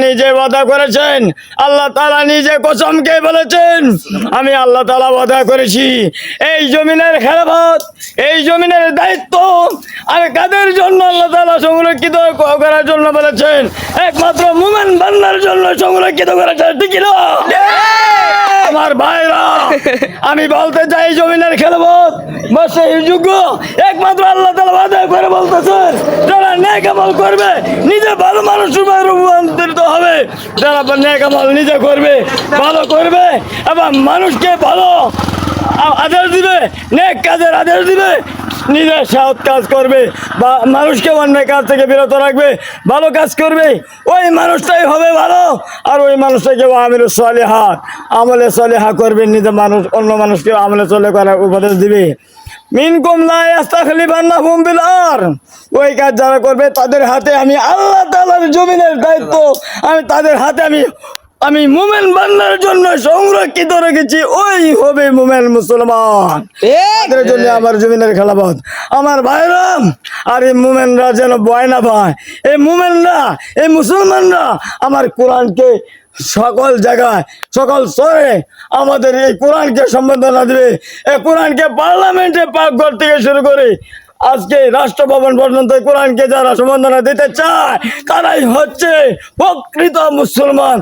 নিজে ওয়াদা করেছেন, আল্লাহ তাআলা নিজে কসমকে বলেছেন, আমি আল্লাহ তাআলা ওয়াদা করেছি এই জমিনের খেলাফত, এই জমিনের দায়িত্ব আমি কাদের জন্য আল্লাহ তাআলা সংরক্ষিত করার জন্য বলেছেন, একমাত্র মুমিন বান্দার জন্য সংরক্ষিত করেছেন। ঠিক কি না? আমার ভাইরা, আমি বলতে চাই জমিনের খেলাফত বসে যোগ্য একমাত্র আল্লাহ তাআলা ওয়াদা করে বলতেছেন, যারা নেক আমল করবে নিজে ভালো মানুষ রূপান্তরিত হবে, যারা নেক আমল নিজে করবে, ভালো করবে এবং মানুষকে ভালো আদেশ দিবে, নেক কাজের আদেশ দিবে, নিজের সৎ কাজ করবে বা মানুষকে অন্যায় কাজ থেকে বিরত রাখবে, ভালো কাজ করবে, ওই মানুষটাই হবে ভালো। আর ওই মানুষটাকে আমিরুস সালিহাত, আমলে সালিহা করবে, নিজে মানুষ অন্য মানুষকে আমলে চলে করার উপদেশ দিবে। মিনকুম লা ইস্তাখলিফান্নাহুম বিল আরদ, ওই কাজ যারা করবে তাদের হাতে আমি আল্লাহ তাআলার জমিনের দায়িত্ব আমি তাদের হাতে আমি মুমিন বান্দার জন্য সংরক্ষিত রেখেছি, ওই হবে মুমিন মুসলমান। তাদের জন্য আমার জমিনের খেলাফত। আমার ভাইরা, আর এই মুমিনরা যেন ভয় না পায়, এই মুমিনরা, এই মুসলমানরা আমার কোরআনকে সকল জায়গায় সকল স্তরে আমাদের এই কোরআনকে সম্বোধনা দেবে। এই কোরআনকে পার্লামেন্টে পাকঘর থেকে শুরু করে আজকে রাষ্ট্রভবন পর্যন্ত কোরআনকে যারা সম্বোধনা দিতে চায় তারাই হচ্ছে প্রকৃত মুসলমান।